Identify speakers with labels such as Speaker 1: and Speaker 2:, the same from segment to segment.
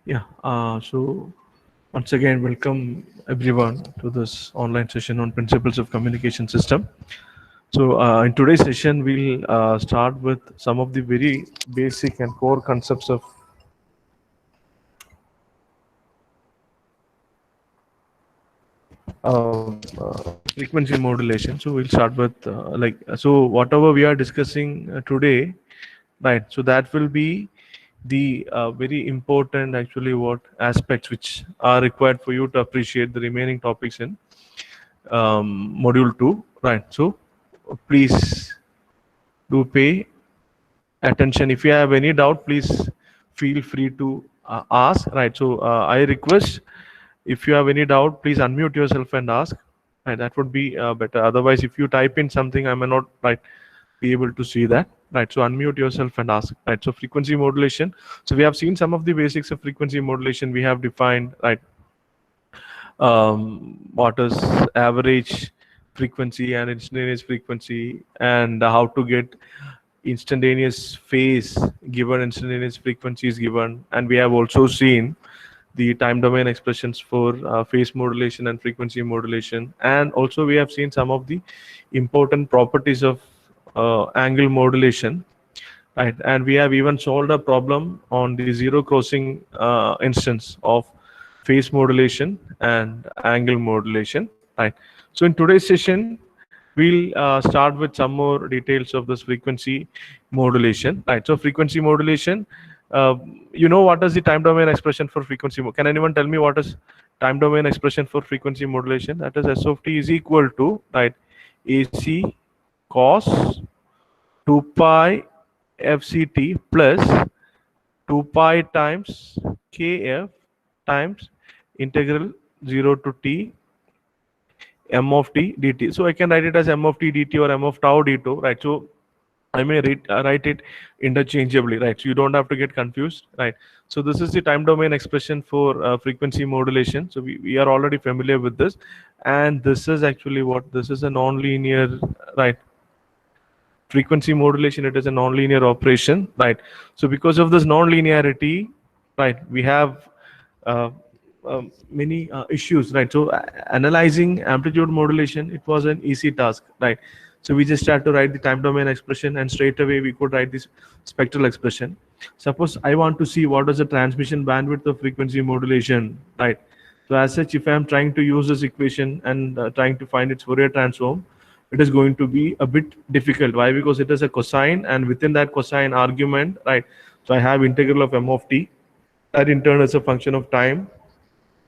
Speaker 1: Yeah, so once again, welcome everyone to this online session on principles of communication system. So in today's session, we'll start with some of the very basic and core concepts of frequency modulation. So we'll start with so whatever we are discussing today, right? So that will be the very important actually what aspects which are required for you to appreciate the remaining topics in module 2, right? So please do pay attention. If you have any doubt, please feel free to ask, right? So I request, if you have any doubt, please unmute yourself and ask, right? That would be better. Otherwise, if you type in something, I may not, right, be able to see that, right? So unmute yourself and ask, right? So frequency modulation, so we have seen some of the basics of frequency modulation. We have defined, right, what is average frequency and instantaneous frequency, and how to get instantaneous phase given instantaneous frequency is given. And we have also seen the time domain expressions for phase modulation and frequency modulation. And also we have seen some of the important properties of angle modulation, right? And we have even solved a problem on the zero crossing instance of phase modulation and angle modulation, right? So in today's session, we'll start with some more details of this frequency modulation, right? So frequency modulation, uh, what is the time domain expression for frequency? Can anyone tell me what is time domain expression for frequency modulation? That is S of t is equal to, right, AC cos 2 pi fct plus 2 pi times kf times integral 0 to t m of t dt. So I can write it as m of t dt or m of tau dt, right? So I may write it interchangeably, right? So you don't have to get confused, right? So this is the time domain expression for frequency modulation. So we are already familiar with this, and this is actually what this is, a non-linear, right? Frequency modulation, it is a non-linear operation, right? So because of this non-linearity, right, we have uh, many issues, right? So analyzing amplitude modulation, it was an easy task, right? So we just had to write the time domain expression, and straight away we could write this spectral expression. Suppose I want to see what is the transmission bandwidth of frequency modulation, right? So as such, if I am trying to use this equation and trying to find its Fourier transform, it is going to be a bit difficult. Why? Because it is a cosine, and within that cosine argument, right? So I have integral of m of t, that in turn is a function of time,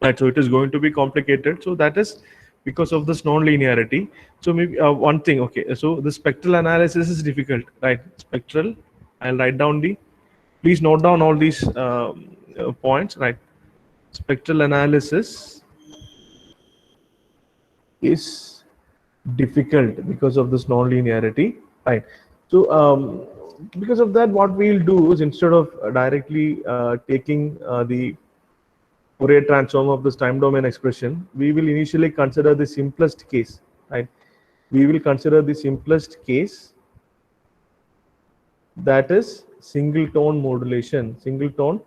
Speaker 1: right? So it is going to be complicated. So that is because of this non-linearity. So maybe one thing, okay, so the spectral analysis is difficult, right? Spectral, I'll write down the, please note down all these points, right? Spectral analysis is difficult because of this non-linearity, right? So because of that, what we'll do is, instead of directly taking the Fourier transform of this time domain expression, we will initially consider the simplest case, right? We will consider the simplest case, that is single tone modulation, single tone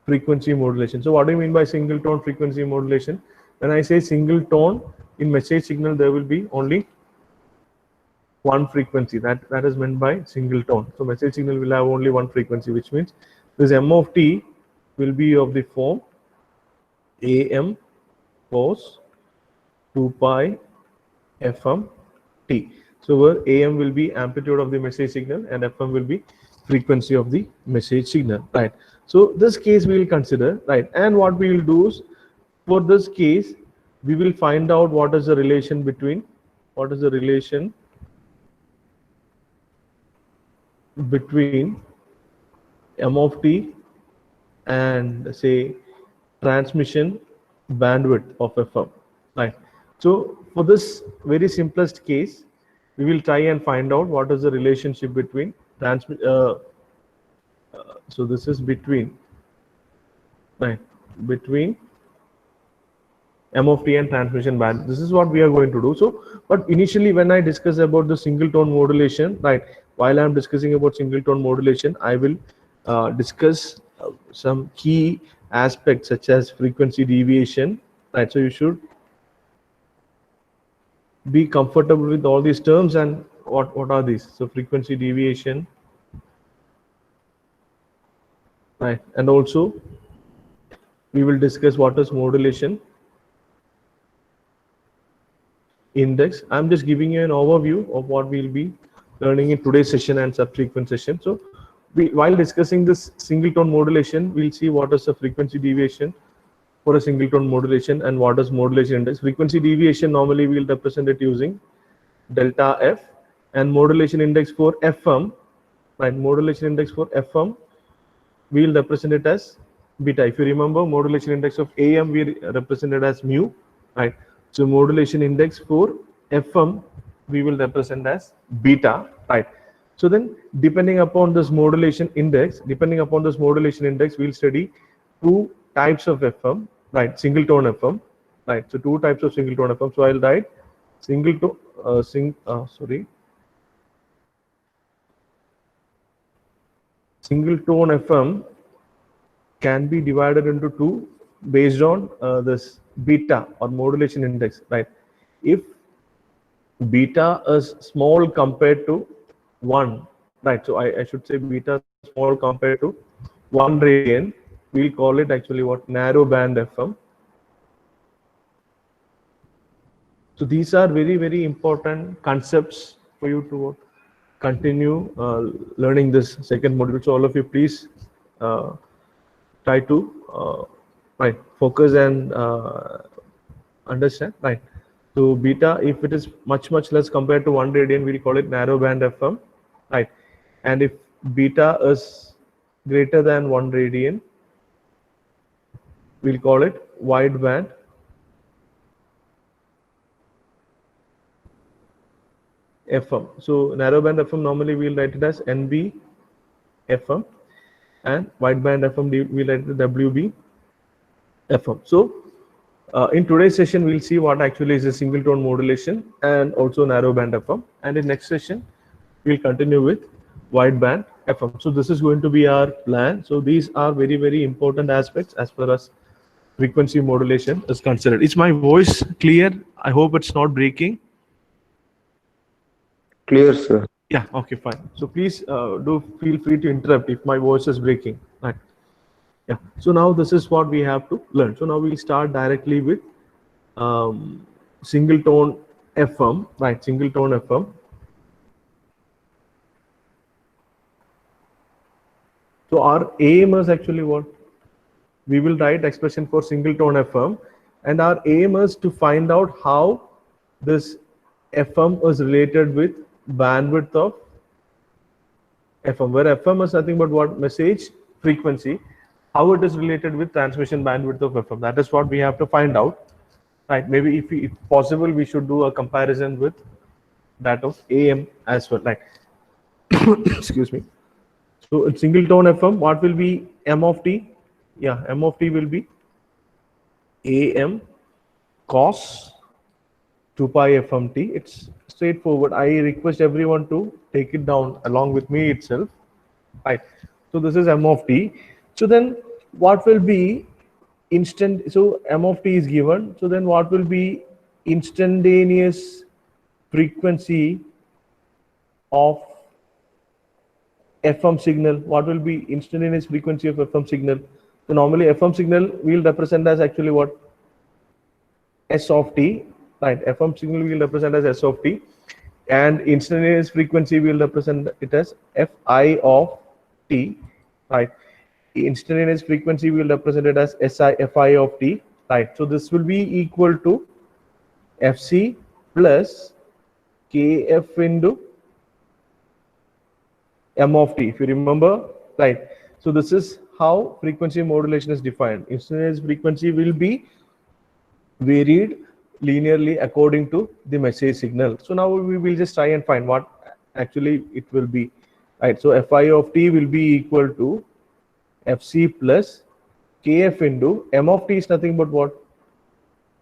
Speaker 1: frequency modulation. So what do you mean by single tone frequency modulation? When I say single tone, in message signal there will be only one frequency. That is meant by single tone. So message signal will have only one frequency, which means this m of t will be of the form am cos 2 pi fm t. So where am will be amplitude of the message signal and fm will be frequency of the message signal, right? So this case we will consider, right? And what we will do is, for this case, we will find out what is the relation between m of t and say transmission bandwidth of fm, right? So for this very simplest case, we will try and find out what is the relationship between transmit. So this is between, right, between m of t and transmission band. This is what we are going to do. So, but initially when I discuss about the single tone modulation, right, while I am discussing about single tone modulation, I will discuss some key aspects such as frequency deviation, right? So you should be comfortable with all these terms. And what are these? So frequency deviation, right? And also we will discuss what is modulation index. I'm just giving you an overview of what we'll be learning in today's session and subsequent session. So while discussing this single tone modulation, we'll see what is the frequency deviation for a single tone modulation and what is modulation index. Frequency deviation normally we'll represent it using delta F, and modulation index for FM, right? Modulation index for FM we'll represent it as beta. If you remember, modulation index of AM we represented as mu, right? So modulation index for FM we will represent as beta, right? So then depending upon this modulation index, we'll study two types of FM, right? Single tone FM, right? So two types of single tone FM. So I'll write single tone, single tone FM can be divided into two based on this beta or modulation index, right? If beta is small compared to 1, right? So I should say beta small compared to 1 radian, we'll call it actually what? Narrow band FM. So these are very, very important concepts for you to continue learning this second module. So all of you, please try to focus and understand, right? So beta, if it is much less compared to 1 radian, we'll call it narrow band FM, right? And if beta is greater than 1 radian, we'll call it wide band FM. So narrow band FM normally we'll write it as NB FM, and wide band FM we'll write it WB FM. So in today's session we'll see what actually is a single tone modulation and also narrow band FM, and in next session we'll continue with wide band FM. So this is going to be our plan. So these are very, very important aspects as far as frequency modulation is considered. Is my voice clear? I hope it's not breaking.
Speaker 2: Clear, sir.
Speaker 1: Yeah, okay, fine. So please do feel free to interrupt if my voice is breaking. Right. Yeah. So now this is what we have to learn. So now we'll start directly with single tone FM, right? Single tone FM. So our aim is actually what? We will write expression for single tone FM, and our aim is to find out how this FM is related with bandwidth of FM, where FM is nothing but what? Message frequency, how it is related with transmission bandwidth of FM. That is what we have to find out, right? Maybe if possible, we should do a comparison with that of AM as well, like excuse me. So in single tone FM, what will be M of T? Yeah, M of T will be AM cos 2 pi FMT. It's straightforward. I request everyone to take it down along with me itself. Right. So this is M of T. So then what will be instant? So M of T is given. So then what will be instantaneous frequency of FM signal? What will be instantaneous frequency of FM signal? So normally FM signal we'll represent as actually what? S of T. Right, FM signal will represent as S of T, and instantaneous frequency will represent it as Fi of T. Right, instantaneous frequency will represent it as Fi of T. Right, so this will be equal to Fc plus Kf into M of T. If you remember, right. So this is how frequency modulation is defined. Instantaneous frequency will be varied linearly according to the message signal. So now we will just try and find what actually it will be, right? So Fi of T will be equal to Fc plus Kf into M of T is nothing but what?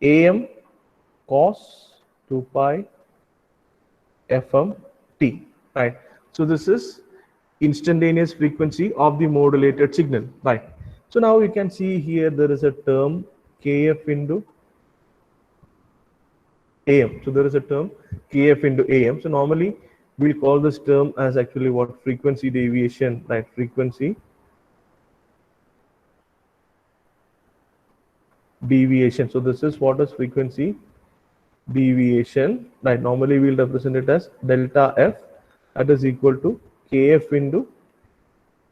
Speaker 1: Am cos 2 pi FM T, right? So this is instantaneous frequency of the modulated signal, right? So now you can see here there is a term kf into am. So there is a term kf into am. So normally we'll call this term as actually what? Frequency deviation, right? Frequency deviation. So this is what is frequency deviation, right? Normally we'll represent it as delta f, that is equal to kf into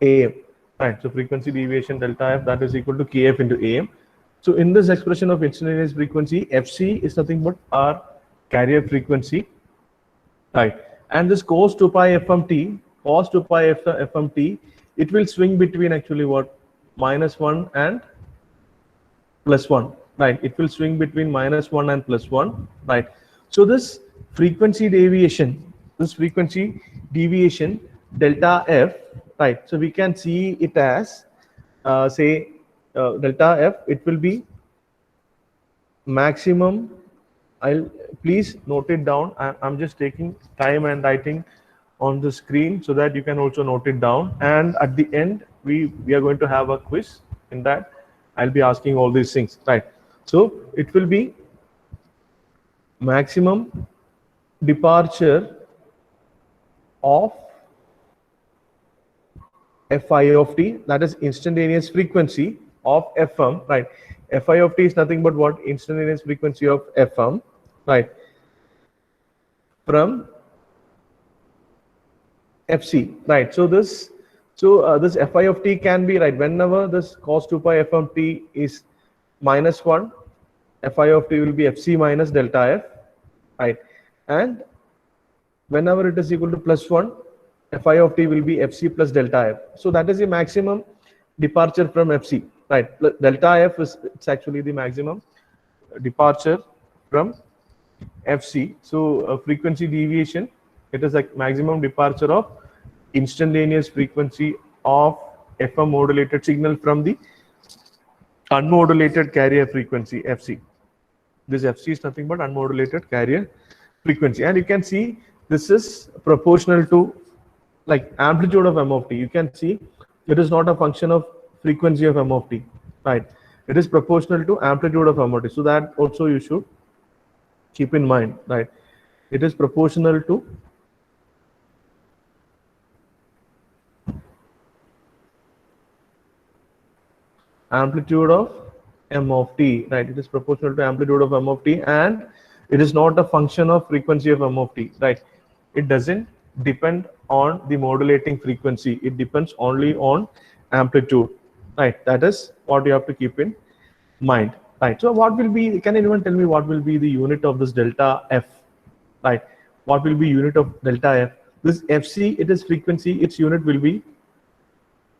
Speaker 1: am, right? So frequency deviation delta f, that is equal to kf into am. So in this expression of instantaneous frequency, fc is nothing but our carrier frequency, right? And this cos 2 pi fmt, cos 2 pi fmt, it will swing between actually what? -1 and +1, right? It will swing between -1 and +1, right? So this frequency deviation delta f, right? So we can see it as say delta f, it will be maximum. I'll please note it down. I'm just taking time and writing on the screen so that you can also note it down. And at the end, we are going to have a quiz. In that, I'll be asking all these things, right? So it will be maximum departure of fi of t, that is instantaneous frequency of fm, right? Fi of t is nothing but what? Instantaneous frequency of fm, right? From fc, right? So this fi of t can be, right, whenever this cos 2 pi fmt is -1, fi of t will be fc minus delta f, right? And whenever it is equal to +1, fi of t will be fc plus delta f. So that is the maximum departure from fc, right? Delta f is, it's actually the maximum departure from fc. So frequency deviation, it is like maximum departure of instantaneous frequency of fm modulated signal from the unmodulated carrier frequency fc. This fc is nothing but unmodulated carrier frequency, and you can see this is proportional to like amplitude of m of t. You can see it is not a function of frequency of m of t, right? It is proportional to amplitude of m of t. So that also you should keep in mind, right? It is proportional to amplitude of m of t, right? It is proportional to amplitude of m of t, and it is not a function of frequency of m of t, right? It doesn't depend on the modulating frequency. It depends only on amplitude, right? That is what you have to keep in mind, right? So what will be, can anyone tell me what will be the unit of this delta f, right? What will be unit of delta f? This fc, it is frequency, its unit will be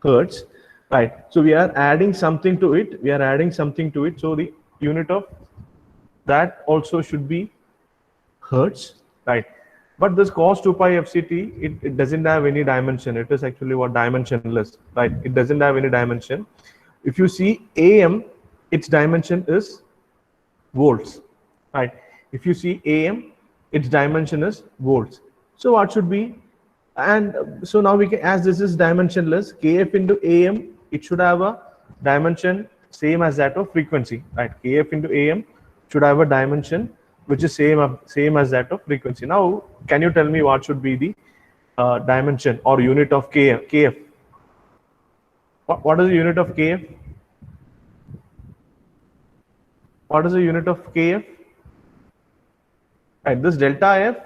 Speaker 1: hertz, right? So we are adding something to it. So the unit of that also should be hertz, right? But this cos 2 pi fct, it doesn't have any dimension. It is actually what? Dimensionless, right? It doesn't have any dimension. If you see am, its dimension is volts, right? If you see am, its dimension is volts. So what should be? And so now we can, as this is dimensionless, kf into am, it should have a dimension same as that of frequency, right? Kf into am should have a dimension which is same as that of frequency. Now, can you tell me what should be the dimension or unit of kf? What is the unit of kf? What is the unit of kf? Right, this delta f,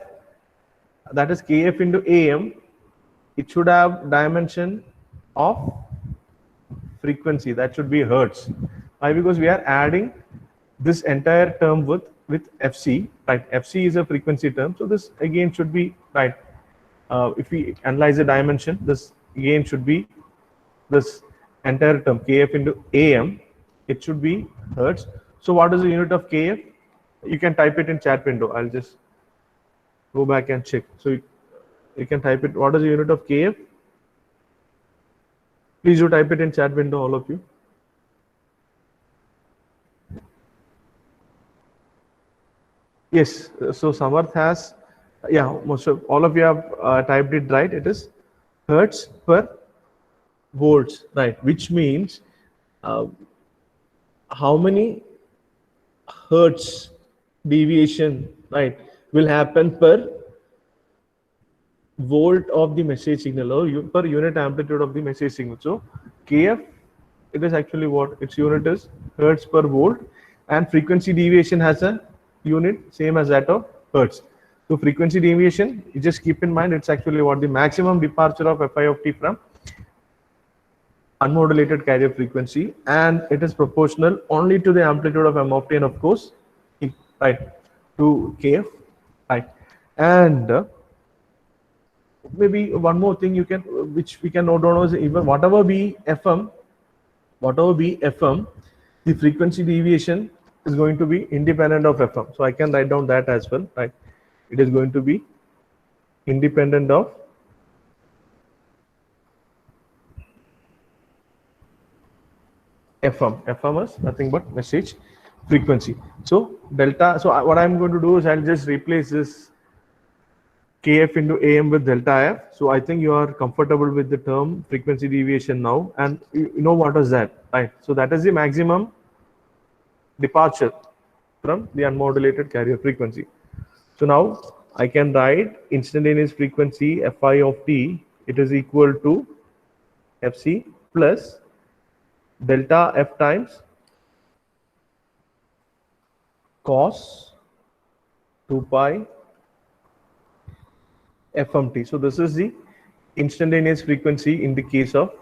Speaker 1: that is kf into am, it should have dimension of frequency, that should be hertz. Why? Because we are adding this entire term with fc, right? Fc is a frequency term, so this again should be, right, if we analyze the dimension, this again should be this entire term kf into am, it should be hertz. So what is the unit of kf? You can type it in chat window. I'll just go back and check. So you can type it. What is the unit of kf? Please do type it in chat window, all of you. Yes, so Samarth has, yeah, most of all of you have typed it right. It is hertz per volts, right? Which means uh, how many hertz deviation, right, will happen per volt of the message signal, or per unit amplitude of the message signal. So kf, it is actually what its unit is, hertz per volt, and frequency deviation has a unit same as that of hertz. So frequency deviation, you just keep in mind, it's actually what the maximum departure of fi of t from unmodulated carrier frequency, and it is proportional only to the amplitude of m of t, and of course, right, to kf, right. And maybe one more thing you can, which we can note down, is even whatever be fm, the frequency deviation is going to be independent of fm. So I can write down that as well, right? It is going to be independent of fm. Fm is nothing but message frequency. So delta. So what I'm going to do is I'll just replace this kf into am with delta f. So I think you are comfortable with the term frequency deviation now, and you know what is that, right? So that is the maximum departure from the unmodulated carrier frequency. So now I can write instantaneous frequency fi of t, it is equal to fc plus delta f times cos 2 pi fmt. So this is the instantaneous frequency in the case of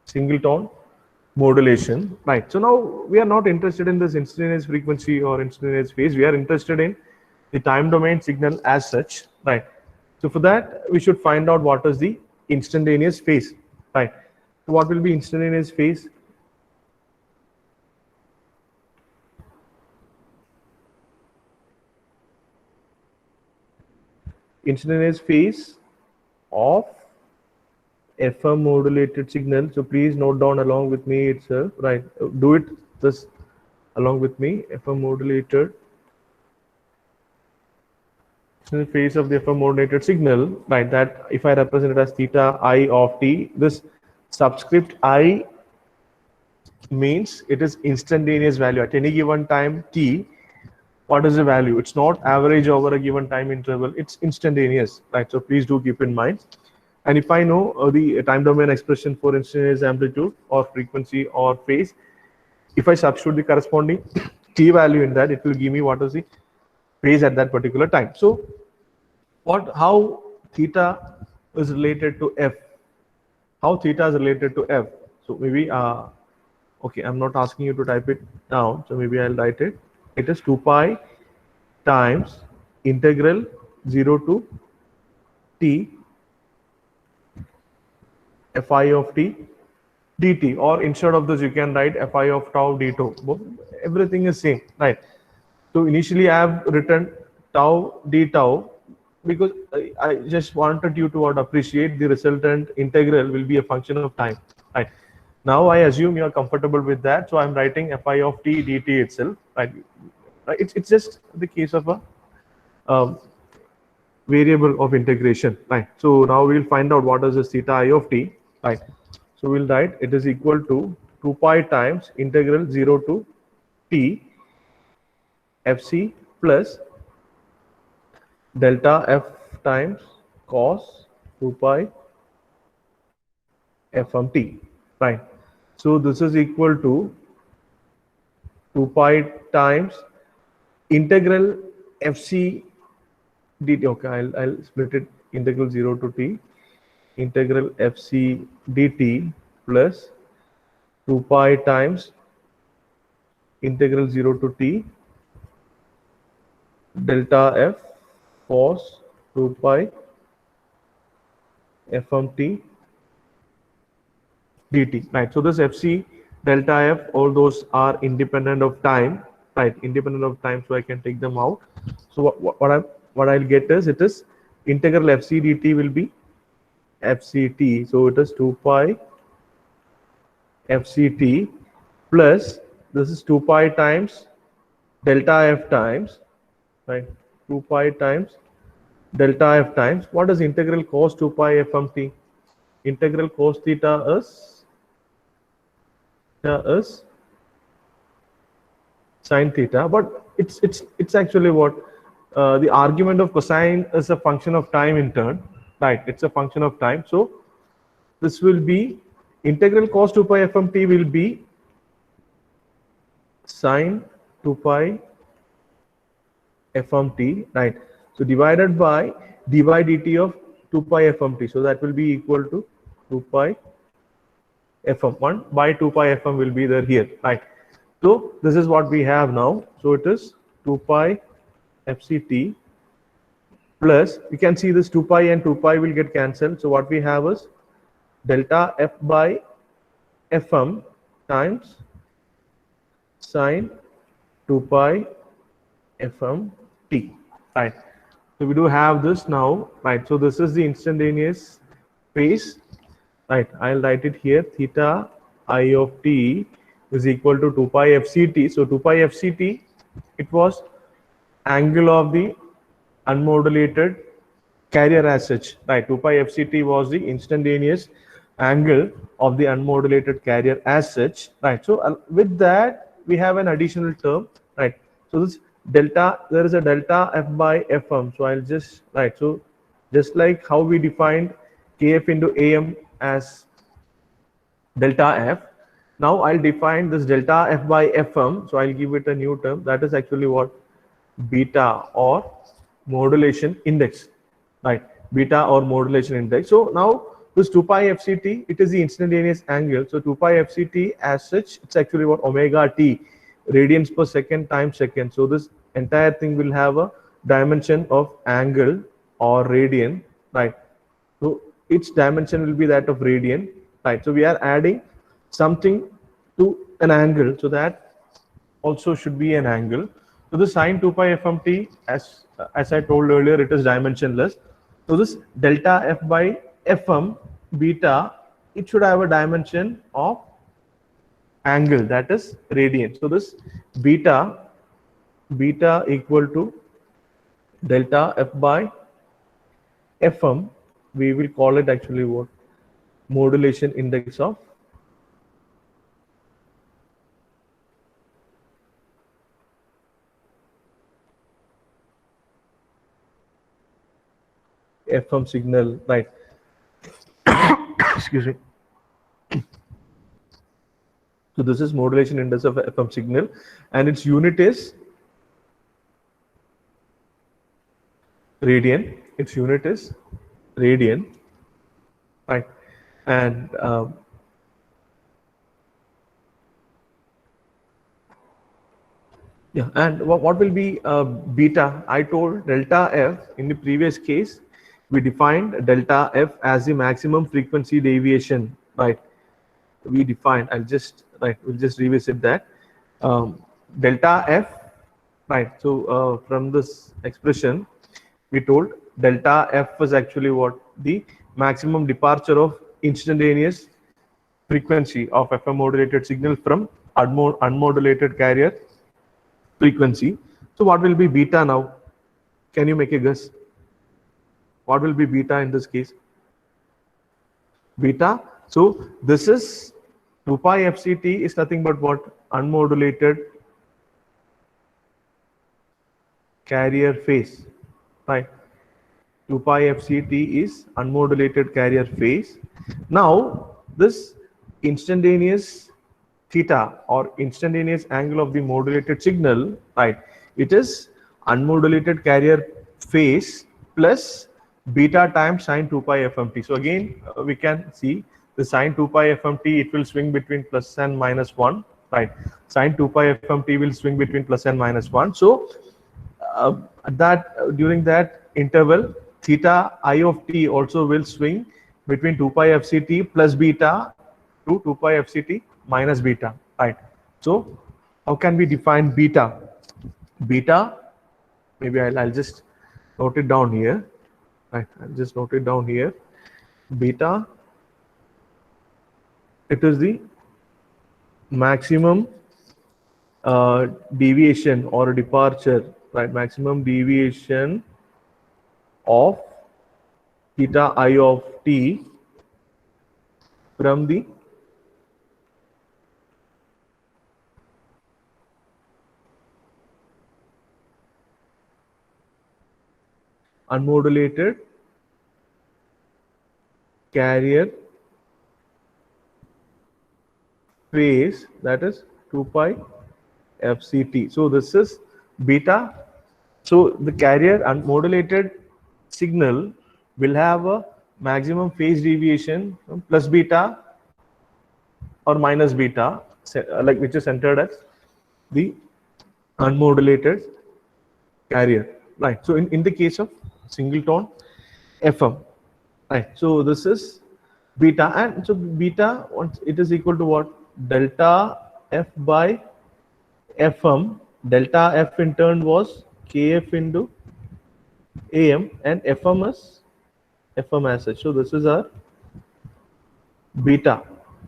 Speaker 1: singleton modulation, right? So now we are not interested in this instantaneous frequency or instantaneous phase. We are interested in the time domain signal as such, right? So for that, we should find out what is the instantaneous phase, right? So what will be instantaneous phase? Instantaneous phase of FM modulated signal. So please note down along with me itself, right? Do it this along with me. FM modulated phase of the FM modulated signal, right? That if I represent it as theta I of t, this subscript I means it is instantaneous value at any given time t. What is the value? It's not average over a given time interval, it's instantaneous, right? So please do keep in mind. And if I know the time domain expression for instantaneous amplitude or frequency or phase, if I substitute the corresponding t value in that, it will give me what is the phase at that particular time. So how theta is related to f? How theta is related to f? So maybe okay, I'm not asking you to type it down, so maybe I'll write it. It is 2 pi times integral 0 to t fi of t dt, or instead of this you can write fi of tau d tau. Everything is same, right? So initially I have written tau d tau because I just wanted you to appreciate the resultant integral will be a function of time, right? Now I assume you are comfortable with that, so I'm writing fi of t dt itself, right? It's just the case of a variable of integration, right? So now we'll find out what is this theta I of t, right? So we'll write it is equal to 2 pi times integral 0 to t fc plus delta f times cos 2 pi fmt, right? So this is equal to 2 pi times integral fc dt. Okay, I'll split it, integral 0 to t integral fc dt plus 2 pi times integral 0 to t delta f cos 2 pi fmt dt, right? So this fc delta f, all those are independent of time, right? Independent of time, so I can take them out. So what I'll get is, it is integral fc dt will be fct, so it is 2 pi fct plus this is 2 pi times delta f times, right? 2 pi times delta f times what is integral cos 2 pi fmt, integral cos theta is sine theta, but it's actually what the argument of cosine is a function of time in turn, right? It's a function of time. So this will be integral cos 2 pi fmt will be sine 2 pi fmt, right? So divided by dy dt of 2 pi fmt. So that will be equal to 2 pi fm. 1 by 2 pi fm will be there here, right? So this is what we have now. So it is 2 pi fct plus, you can see this 2 pi and 2 pi will get cancelled. So what we have is delta f by fm times sine 2 pi fm t, right? So we do have this now, right? So this is the instantaneous phase, right? I'll write it here. Theta I of t is equal to 2 pi fct. So 2 pi fct, it was angle of the unmodulated carrier as such, right? 2 pi fct was the instantaneous angle of the unmodulated carrier as such, right? So with that we have an additional term, right? So this delta, there is a delta f by fm. So I'll just, right, so just like how we defined kf into am as delta f, now I'll define this delta f by fm. So I'll give it a new term, that is actually what, beta or modulation index, right? Beta or modulation index. So now this 2 pi fct, it is the instantaneous angle. So 2 pi fct as such, it's actually what, omega t, radians per second times second. So this entire thing will have a dimension of angle or radian, right? So its dimension will be that of radian, right? So we are adding something to an angle, so that also should be an angle. So the sine 2 pi fmt, as I told earlier, it is dimensionless. So this delta f by fm beta, it should have a dimension of angle, that is radian. So this beta equal to delta f by fm, we will call it actually what, modulation index of fm signal, right? Excuse me. So this is modulation index of fm signal, and its unit is radian. Its unit is radian, right? And yeah, and what will be beta? I told delta f in the previous case. We defined delta f as the maximum frequency deviation, right? We defined. I'll just, right, we'll just revisit that. Delta f, right? So from this expression, we told delta f was actually what, the maximum departure of instantaneous frequency of FM modulated signal from unmodulated carrier frequency. So what will be beta now? Can you make a guess? What will be beta in this case? Beta. So this is 2 pi fct is nothing but what? Unmodulated carrier phase, right? 2 pi fct is unmodulated carrier phase. Now this instantaneous theta or instantaneous angle of the modulated signal, right? It is unmodulated carrier phase plus beta times sine 2 pi fmt. So again, we can see the sine 2 pi fmt, it will swing between plus and minus 1, right? Sine 2 pi fmt will swing between plus and minus 1. So during that interval, theta I of t also will swing between 2 pi fct plus beta to 2 pi fct minus beta, right? So how can we define beta? Beta, maybe I'll just note it down here, right? I'll just note it down here. Beta, it is the maximum deviation or departure, right? Maximum deviation of theta I of t from the unmodulated carrier phase, that is 2 pi fct. So this is beta. So the carrier unmodulated signal will have a maximum phase deviation plus beta or minus beta, like which is centered as the unmodulated carrier, right? So in the case of single tone FM, right? So this is beta, and so beta, once it is equal to what? Delta F by FM. Delta F in turn was KF into AM, and FM is FM as such. So this is our beta,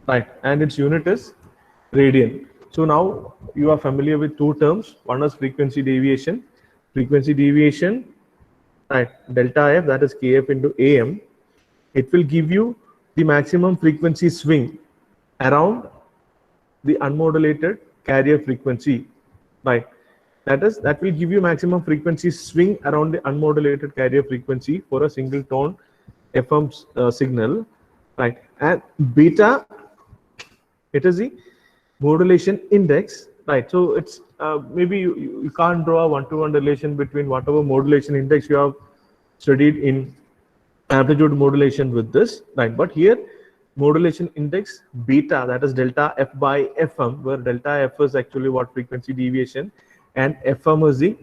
Speaker 1: right? And its unit is radian. So now you are familiar with two terms. One is frequency deviation. Frequency deviation, right? Delta F, that is KF into AM. It will give you the maximum frequency swing around the unmodulated carrier frequency, right? That will give you maximum frequency swing around the unmodulated carrier frequency for a single tone FM signal, right? And beta, it is the modulation index, right? So it's maybe you can't draw a one-to-one relation between whatever modulation index you have studied in amplitude modulation with this, right? But here modulation index beta, that is delta F by FM, where delta F is actually what? Frequency deviation, and FM is the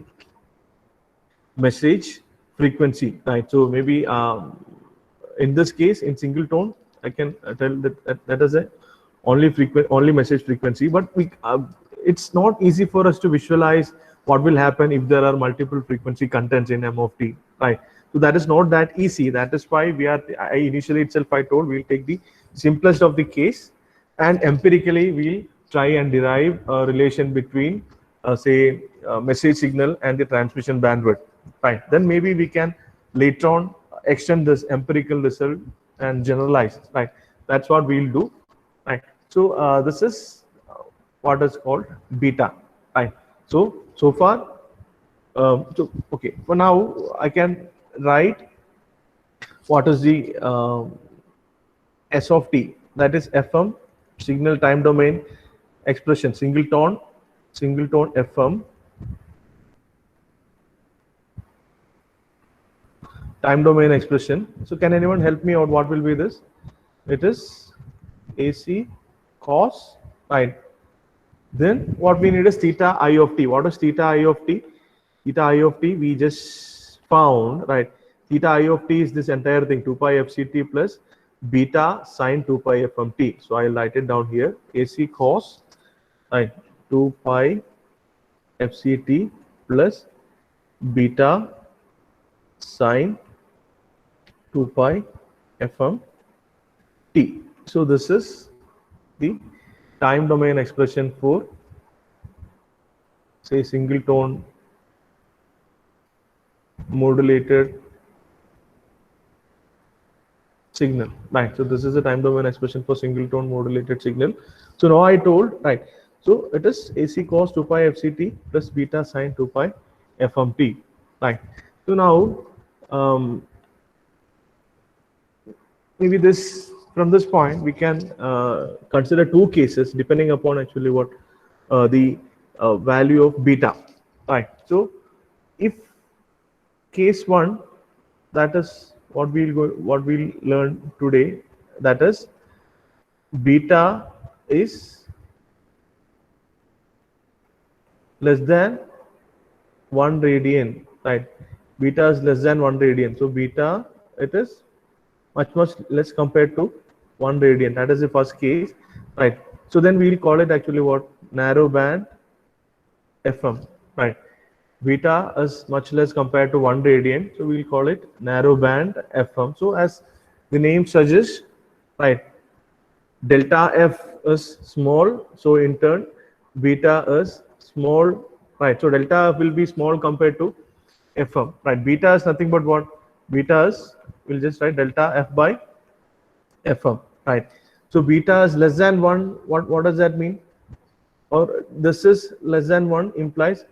Speaker 1: message frequency, right? So maybe in this case, in single tone, I can tell that is a only message frequency, but it's not easy for us to visualize what will happen if there are multiple frequency contents in M of t, right? So that is not that easy. That is why initially itself I told we'll take the simplest of the case, and empirically we'll try and derive a relation between say message signal and the transmission bandwidth, right? Then maybe we can later on extend this empirical result and generalize, right? That's what we'll do, right? So this is what is called beta, right? So far, so okay, for now I can write what is the S of t, that is FM, signal time domain expression, single tone FM, time domain expression. So can anyone help me out? What will be this? It is AC cos, right? Then what we need is theta I of t. What is theta I of t? Theta I of t we just found, right? Theta I of t is this entire thing, 2 pi fct plus beta sine 2 pi fmt. So I'll write it down here. AC cos, right, 2 pi fct plus beta sine 2 pi fmt. So this is the time domain expression for, say, single tone modulated signal, right? So this is the time domain expression for single tone modulated signal. So now I told, right, so it is AC cos 2 pi fct plus beta sine 2 pi fmt, right? So now maybe this, from this point we can consider two cases depending upon actually what the value of beta, right? So if case one, that is what we'll learn today, that is beta is less than 1 radian, right? Beta is less than 1 radian. So beta, it is much less compared to 1 radian. That is the first case, right? So then we'll call it actually what? Narrow band FM, right? Beta is much less compared to 1 radian, so we'll call it narrow band FM. So as the name suggests, right, delta F is small, so in turn beta is small, right? So delta F will be small compared to FM, right? Beta is nothing but what? Beta is, we'll just write delta F by FM, right? So beta is less than 1. What does that mean? Or this is less than 1 implies,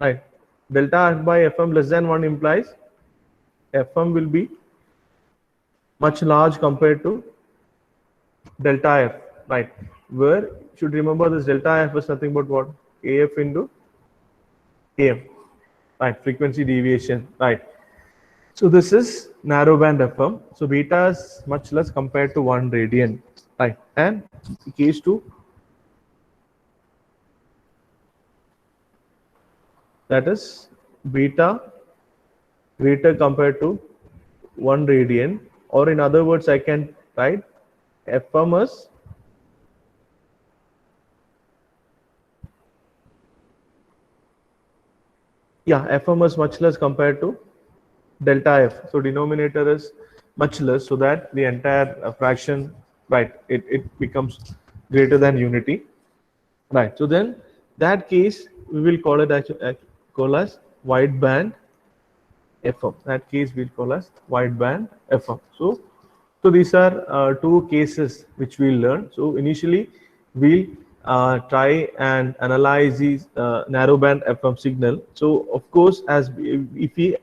Speaker 1: right, delta f by fm less than 1 implies fm will be much large compared to delta f, right? Where you should remember this delta f is nothing but what? AF into AM, right? Frequency deviation, right? So this is narrowband FM. So beta is much less compared to 1 radian, right? And case 2, that is beta greater compared to 1 radian, or in other words, I can write FM is FM is much less compared to delta F. So denominator is much less, so that the entire fraction, right, it becomes greater than unity, right? So then that case we will call it call as wideband FM. That case we'll call as wideband FM. So these are two cases which we'll learn. So initially we'll try and analyze these narrowband FM signal. So of course, if we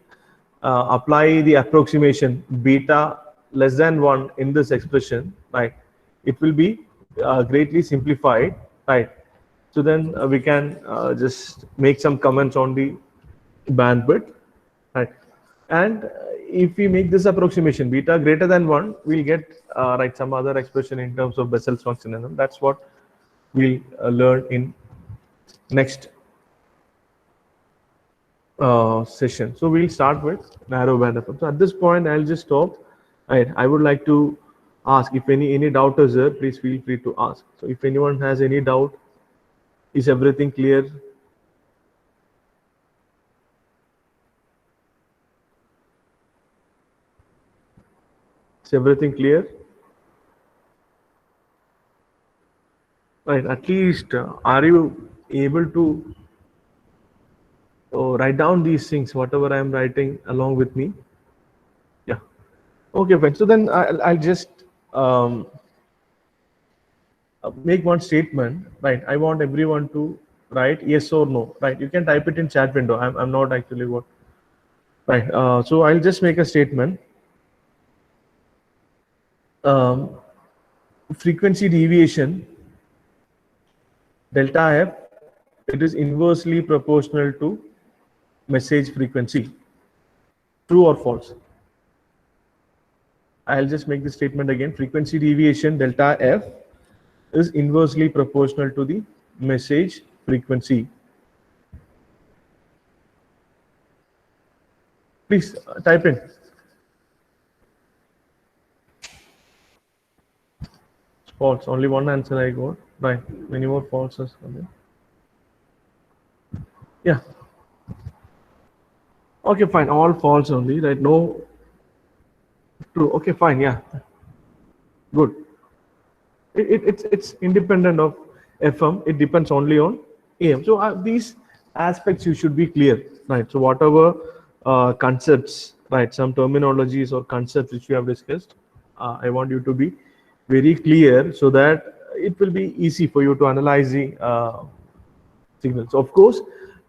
Speaker 1: apply the approximation beta less than 1 in this expression, right, it will be greatly simplified, right? So then we can just make some comments on the bandwidth, right? And if we make this approximation beta greater than 1, we'll get right some other expression in terms of Bessel's function, and that's what we'll learn in next session. So we'll start with narrowband FM. So at this point, I'll just stop. I would like to ask if any doubt is there, please feel free to ask. So if anyone has any doubt, is everything clear? Is everything clear? Right. At least, are you able to write down these things, whatever I am writing along with me? Yeah. Okay, fine. So then I'll just make one statement, right? I want everyone to write yes or no, right? You can type it in chat window. I'm not actually what, right? So I'll just make a statement. Frequency deviation delta f, it is inversely proportional to message frequency. True or false? I'll just make the statement again. Frequency deviation delta f is inversely proportional to the message frequency. Please type in. It's false. Only one answer I got. Right. Many more falses. Yeah. Okay, fine. All false only. Right. No. True. Okay, fine. Yeah. Good. It's independent of FM. It depends only on AM. So these aspects you should be clear, right? So whatever concepts, right, some terminologies or concepts which we have discussed, I want you to be very clear so that it will be easy for you to analyze the signals. Of course,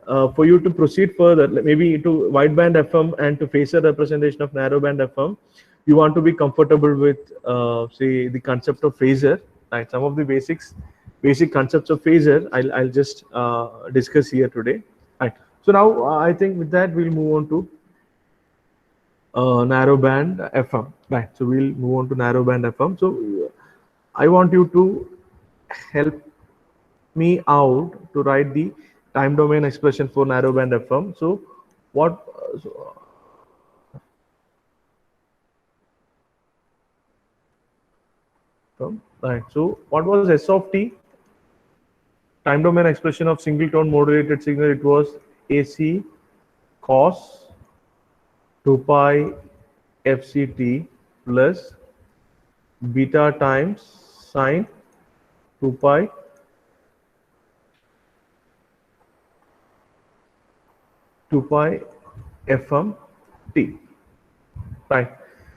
Speaker 1: for you to proceed further, maybe to wideband FM and to phasor representation of narrowband FM, you want to be comfortable with, say, the concept of phasor, right? Some of the basic concepts of phasor, I'll just discuss here today, right? So now I think with that we'll move on to narrowband FM, right? So we'll move on to narrowband FM. So I want you to help me out to write the time domain expression for narrowband FM. So what? Right. So what was S of t? Time domain expression of single tone modulated signal. It was AC cos 2 pi fct plus beta times sine 2 pi fm t, right?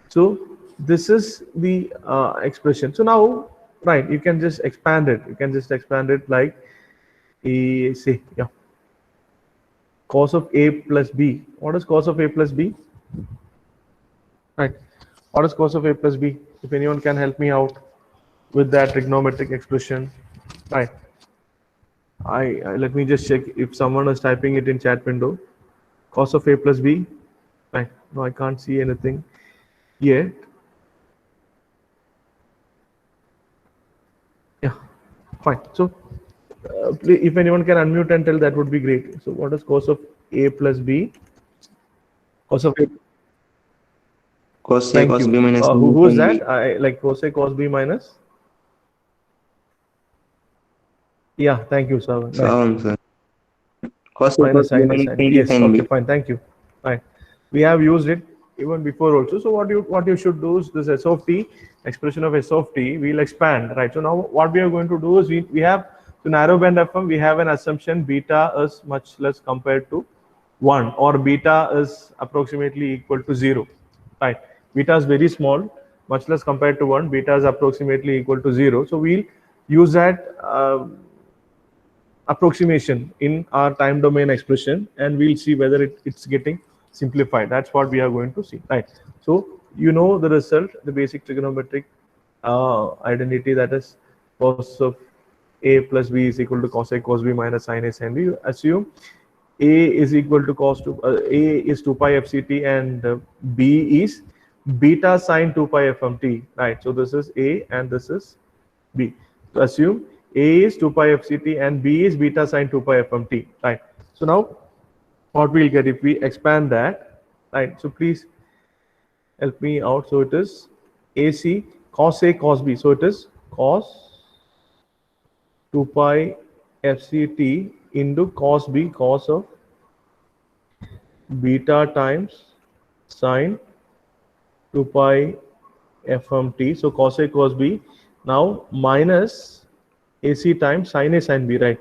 Speaker 1: So this is the expression. So now right, you can just expand it. You can just expand it like say, yeah, cos of a plus b. What is cos of a plus b? Right. What is cos of a plus b? If anyone can help me out with that trigonometric expression, right? I let me just check if someone is typing it in chat window. Cos of a plus b. Right. No, I can't see anything yet. Yeah. Fine. So, if anyone can unmute and tell, that would be great. So, what is cos of a plus b? Cos of a.
Speaker 2: Cos A
Speaker 1: Thank
Speaker 2: cos
Speaker 1: you.
Speaker 2: B minus
Speaker 1: Who is
Speaker 2: sin
Speaker 1: that?
Speaker 2: B.
Speaker 1: I like cos a cos b minus. Yeah. Thank you, sir. Right.
Speaker 2: Sir. Cos A cos
Speaker 1: Minus
Speaker 2: B
Speaker 1: sin is
Speaker 2: minus
Speaker 1: sin.
Speaker 2: sin B
Speaker 1: Yes.
Speaker 2: sin
Speaker 1: Okay.
Speaker 2: B.
Speaker 1: Fine. Thank you. Fine. We have used it even before also. So what you should do is this S of t, expression of S of t, we'll expand, right? So now what we are going to do is we have to narrow band FM, we have an assumption beta is much less compared to 1, or beta is approximately equal to 0, right? Beta is very small, much less compared to 1, beta is approximately equal to 0. So we'll use that approximation in our time domain expression, and we'll see whether it's getting simplified. That's what we are going to see, right? So you know the result, the basic trigonometric identity, that is cos of a plus b is equal to cos a cos b minus sin a sin b. You assume a is equal to a is 2 pi fct, and b is beta sine 2 pi fmt, right? So this is a and this is b. So assume a is 2 pi fct and b is beta sine 2 pi fmt, right? So now what we'll get if we expand that, right? So please help me out. So it is ac cos a cos b. So it is cos 2 pi fct into cos b, cos of beta times sine 2 pi fmt. So cos a cos b, now minus ac times sin a sin b, right?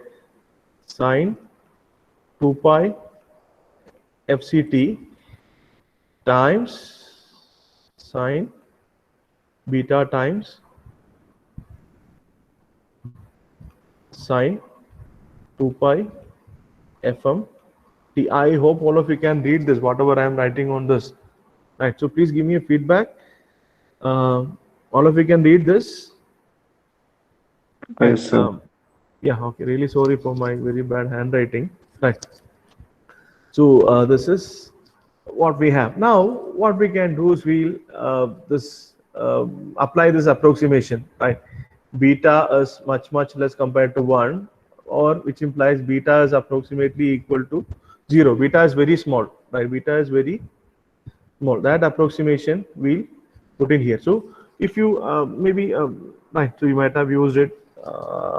Speaker 1: Sine 2 pi fct times sine beta times sine 2 pi fm t. I hope all of you can read this, whatever I am writing on this, right? So please give me a feedback. All of you can read this, right?
Speaker 2: Yes, sir.
Speaker 1: Yeah, okay, really sorry for my very bad handwriting, right? So this is what we have. Now what we can do is we'll apply this approximation, right? Beta is much less compared to 1, or which implies beta is approximately equal to 0. Beta is very small, right? Beta is very small. That approximation we'll put in here. So if you maybe right, so you might have used it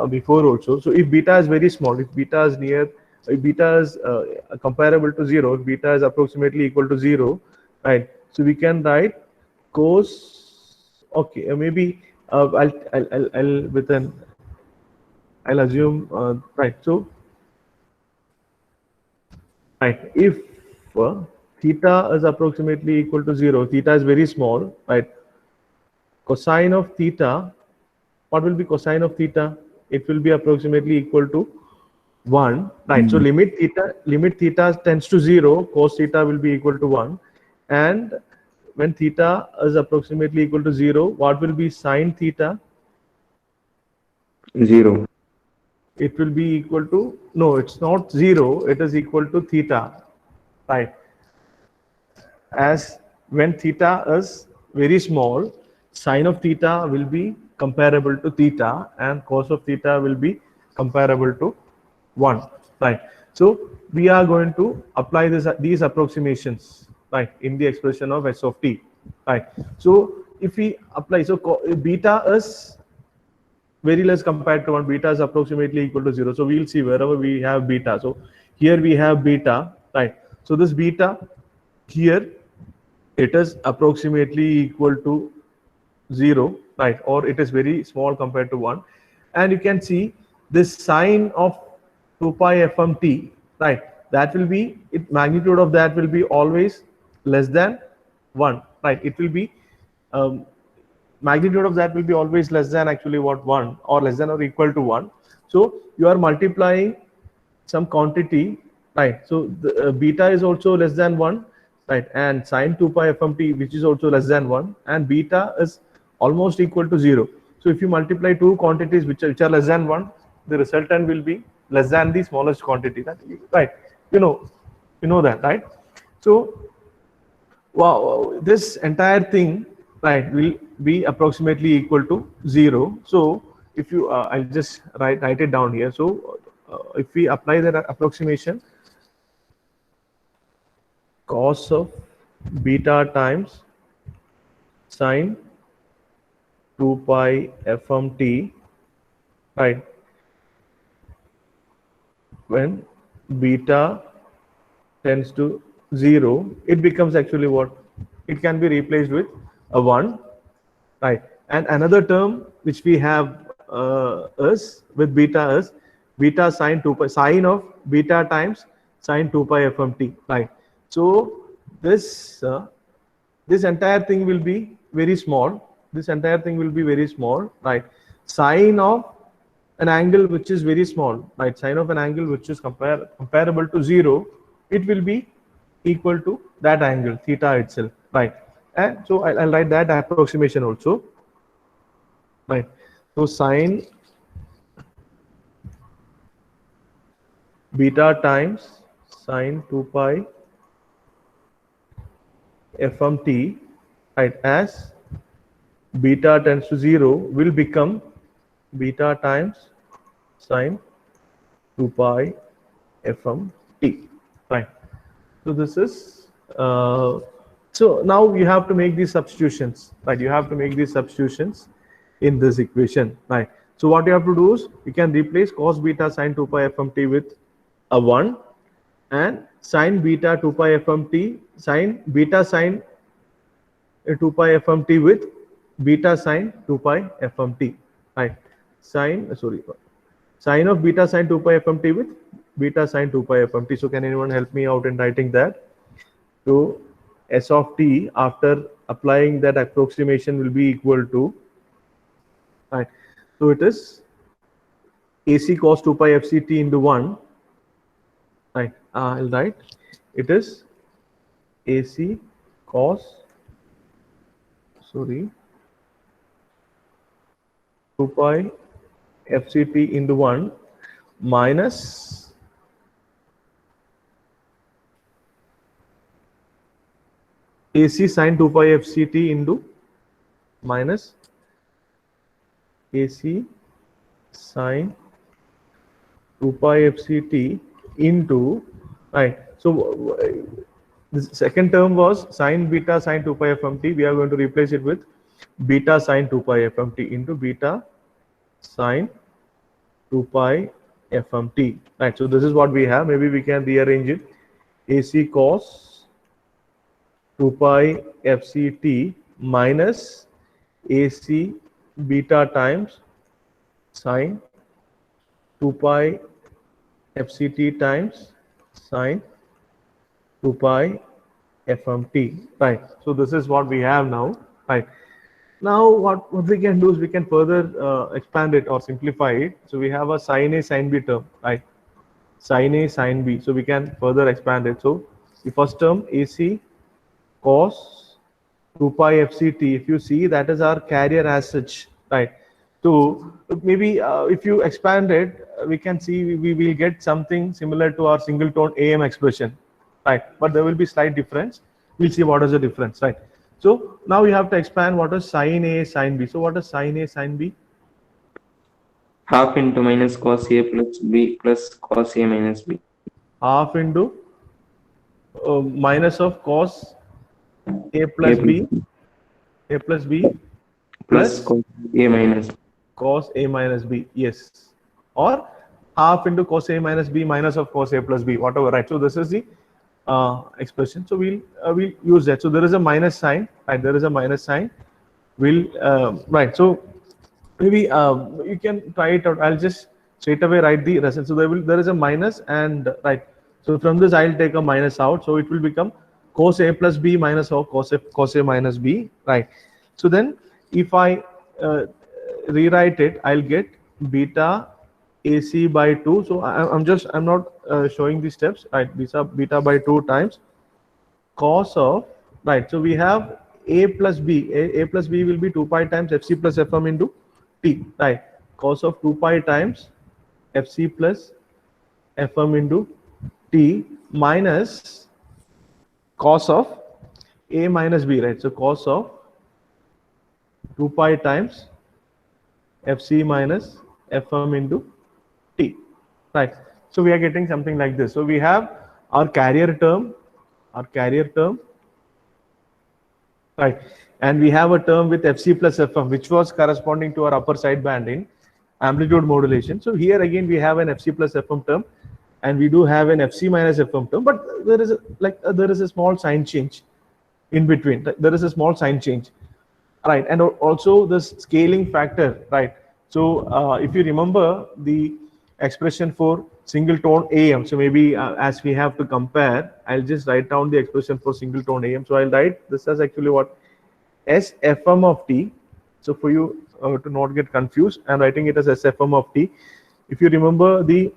Speaker 1: before also. So if beta is very small, if beta is near, if beta is comparable to 0, if beta is approximately equal to 0, right? So we can write cos. Okay, maybe I'll with an I'll assume right. So right, if theta is approximately equal to 0, theta is very small, right? Cosine of theta, what will be cosine of theta? It will be approximately equal to 1, right? So limit theta tends to 0, cos theta will be equal to 1, and when theta is approximately equal to 0, what will be sine theta?
Speaker 2: 0.
Speaker 1: It will be equal to, no, it's not 0, it is equal to theta, right? As when theta is very small, sine of theta will be comparable to theta, and cos of theta will be comparable to 1, right? So we are going to apply these approximations, right, in the expression of S of t, right? So if we apply, so beta is very less compared to 1, beta is approximately equal to 0. So we'll see wherever we have beta. So here we have beta, right? So this beta here, it is approximately equal to 0, right? Or it is very small compared to 1. And you can see this sine of 2 pi fmt, right? That will be, magnitude of that will be always less than 1, right? It will be um, magnitude of that will be always less than actually what 1 or less than or equal to 1. So you are multiplying some quantity, right? So the beta is also less than 1, right? And sine 2 pi fmt, which is also less than 1, and beta is almost equal to 0. So if you multiply two quantities which are less than 1, the resultant will be less than the smallest quantity, right? You know that, right? So wow, this entire thing, right, will be approximately equal to 0. So if you I'll just write it down here. So if we apply that approximation, cos of beta times sine 2 pi fmt, right, when beta tends to 0, it becomes actually what? It can be replaced with a 1, right? And another term which we have is with beta is beta sine 2 pi, sine of beta times sine 2 pi fmt, right? So this entire thing will be very small. This entire thing will be very small, right? Sine of an angle which is very small, right? Sine of an angle which is comparable to 0, it will be equal to that angle theta itself, right? And so I'll write that approximation also, right? So sine beta times sine 2 pi fmt, right, as beta tends to 0 will become beta times sine 2 pi fmt, right? So this is so now you have to make these substitutions, right? You have to make these substitutions in this equation, right? So what you have to do is you can replace cos beta sine 2 pi fmt with a 1, and sine beta 2 pi fmt sine beta sine 2 pi fmt with beta sine 2 pi fmt, right? Sine of beta sine 2 pi fmt with beta sine 2 pi fmt. So can anyone help me out in writing that? So s of t after applying that approximation will be equal to, right? So it is AC cos 2 pi fct into 1, right? I'll write it is AC cos 2 pi fct into 1 minus AC sine 2 pi fct into minus AC sine 2 pi fct into, right? So the second term was sine beta sine 2 pi fmt. We are going to replace it with beta sine 2 pi fmt into beta sine 2 pi fmt, right? So this is what we have. Maybe we can rearrange it. AC cos 2 pi fct minus AC beta times sine 2 pi fct times sine 2 pi fmt, right? So this is what we have now, right? Now what we can do is we can further expand it or simplify it. So we have a sin A sin B term, right? Sin A sin B. So we can further expand it. So the first term AC cos 2 pi fct, if you see, that is our carrier as such, right? So maybe if you expand it, we can see we will get something similar to our singleton AM expression, right? But there will be slight difference. We'll see what is the difference, right? So now you have to expand what is sin A sin B. So what is sin A sin B?
Speaker 2: Half into minus cos A plus B plus cos A minus B.
Speaker 1: Half into minus of cos A plus B, A plus B
Speaker 2: plus
Speaker 1: plus
Speaker 2: cos A minus B.
Speaker 1: cos A minus B, yes. Or half into cos A minus B minus of cos A plus B, whatever, right? So this is the expression. So we'll use that. So there is a minus sign, right? There is a minus sign. We'll right. So maybe you can try it out. I'll just straight away write the result. So there is a minus, and right. So from this I'll take a minus out. So it will become cos A plus B minus of cos A minus B, right? So then if I rewrite it, I'll get beta AC by 2. So I'm not showing the steps, right? Beta by 2 times cos of, right? So we have A plus B. A plus B will be 2 pi times Fc plus Fm into T, right? Cos of 2 pi times Fc plus Fm into T minus cos of A minus B, right? So cos of 2 pi times Fc minus Fm into T, right? So we are getting something like this. So we have our carrier term, right? And we have a term with Fc plus Fm, which was corresponding to our upper sideband in amplitude modulation. So here again we have an Fc plus Fm term, and we do have an Fc minus Fm term, but there is there is a small sign change in between. There is a small sign change, right? And also the scaling factor, right? So if you remember the expression for single tone AM, so maybe as we have to compare, I'll just write down the expression for single tone AM. So I'll write this as actually what SFM of T. So for you to not get confused, I'm writing it as SFM of T. If you remember the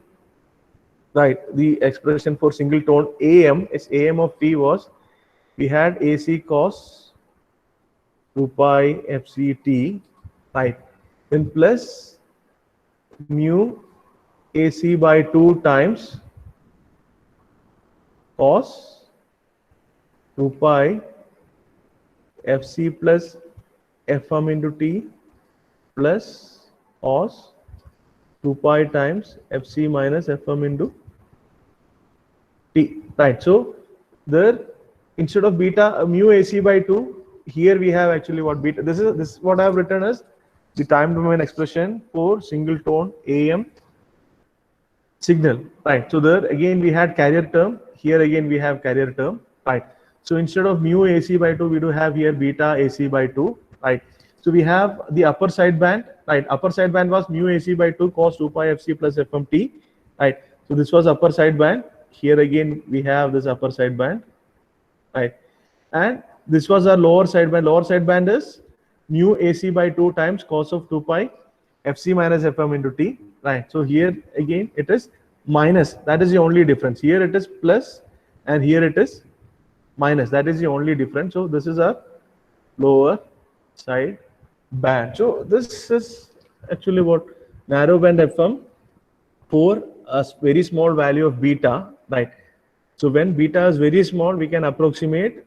Speaker 1: expression for single tone AM, is AM of T was, we had AC cos 2 pi FCT, right? Then plus mu AC by 2 times cos 2 pi Fc plus Fm into T plus cos 2 pi times Fc minus Fm into T, right? So there, instead of beta mu AC by 2, here we have actually what beta. This is what I have written as the time domain expression for single tone AM signal, right? So there again we had carrier term. Here again we have carrier term, right? So instead of mu AC by 2, we do have here beta AC by 2, right? So we have the upper sideband, right? Upper sideband was mu AC by 2 cos 2 pi Fc plus Fmt, right? So this was upper sideband. Here again we have this upper sideband, right? And this was our lower sideband. Lower sideband is mu AC by 2 times cos of 2 pi Fc minus Fm into T, right? So here again it is minus. That is the only difference. Here it is plus, and here it is minus. That is the only difference. So this is our lower side band. So this is actually what narrow band FM for a very small value of beta, right? So when beta is very small, we can approximate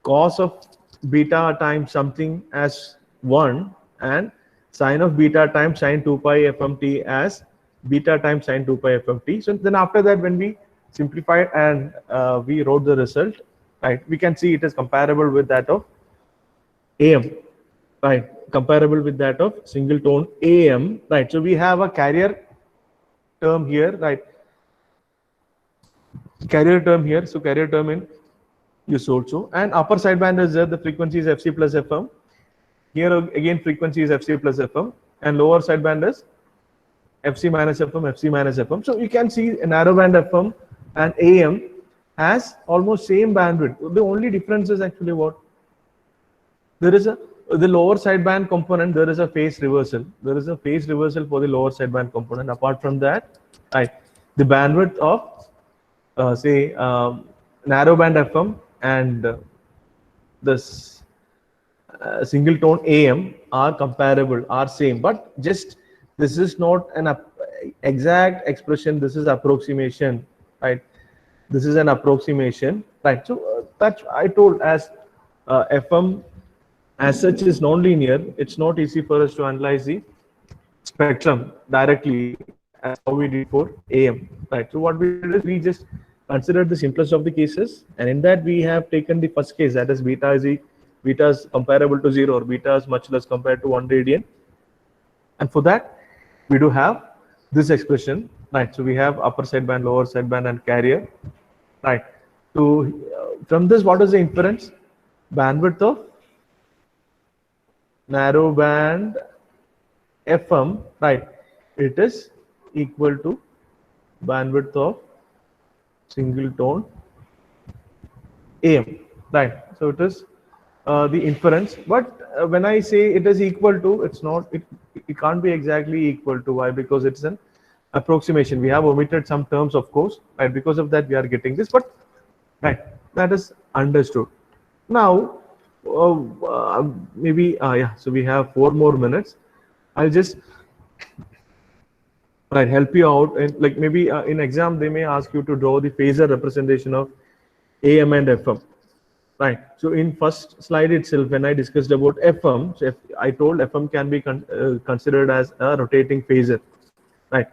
Speaker 1: cos of beta times something as 1 and sine of beta times sine 2 pi FMT as beta times sine 2 pi FMT. So then after that, when we simplified and we wrote the result, right, we can see it is comparable with that of AM, right? Comparable with that of single tone AM, right? So we have a carrier term here, right? Carrier term here. So carrier term in use also, and upper sideband is there. The frequency is Fc plus Fm. Here again frequency is Fc plus Fm, and lower sideband is Fc minus Fm, Fc minus Fm. So you can see a narrow band FM and AM has almost same bandwidth. The only difference is actually what? There is the lower sideband component, there is a phase reversal. There is a phase reversal for the lower sideband component. Apart from that, right, the bandwidth of say narrow band FM and this single tone AM are comparable, are same, but just this is not an exact expression. This is approximation, right? This is an approximation, right? So that I told, as FM as such is non-linear, it's not easy for us to analyze the spectrum directly as how we did for AM, right? So what we did is we just considered the simplest of the cases, and in that we have taken the first case, that is beta is comparable to 0, or beta is much less compared to 1 radian, and for that we do have this expression, right? So we have upper sideband, lower sideband, and carrier, right? So from this, what is the inference? Bandwidth of narrow band FM, right, it is equal to bandwidth of single tone AM, right? So it is the inference. But when I say it is equal to, it's not, it can't be exactly equal to. Why? Because it's an approximation. We have omitted some terms, of course, right? Because of that, we are getting this, but right, that is understood. Now, maybe, yeah, so we have 4 more minutes. I'll just right help you out, and like maybe in exam they may ask you to draw the phasor representation of AM and FM. Right. So in first slide itself, when I discussed about FM, so I told FM can be considered as a rotating phasor. Right.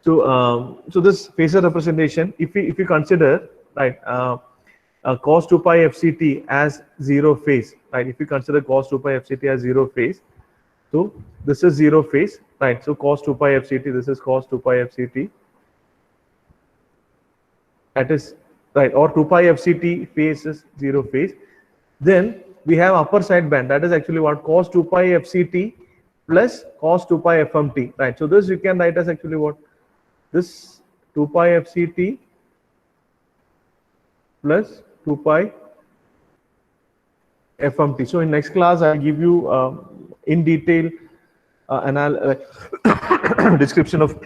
Speaker 1: So so this phasor representation, if we consider right cos 2 pi FCT as zero phase, right? If you consider cos 2 pi FCT as zero phase, so this is zero phase, right? So cos 2 pi FCT, this is cos 2 pi FCT. That is right, or 2 pi FCT phase is zero phase. Then we have upper side band, that is actually what, cos 2 pi FCT plus cos 2 pi FMT, right? So this you can write as actually what, this 2 pi FCT plus 2 pi FMT. So in next class I'll give you in detail description of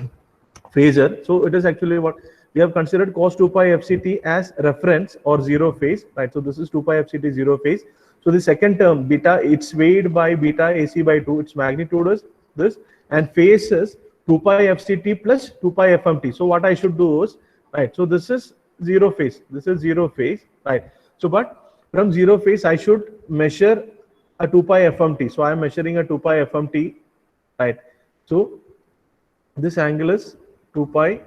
Speaker 1: phasor. So it is actually what we have considered, cos 2 pi FCT as reference or zero phase, right? So this is 2 pi FCT zero phase. So the second term beta, it's weighed by beta AC by 2, its magnitude is this, and phase is 2 pi FCT plus 2 pi FMT. So what I should do is, right, so this is zero phase, this is zero phase, right? So but from zero phase I should measure a 2 pi FMT. So I am measuring a 2 pi FMT, right? So this angle is 2 pi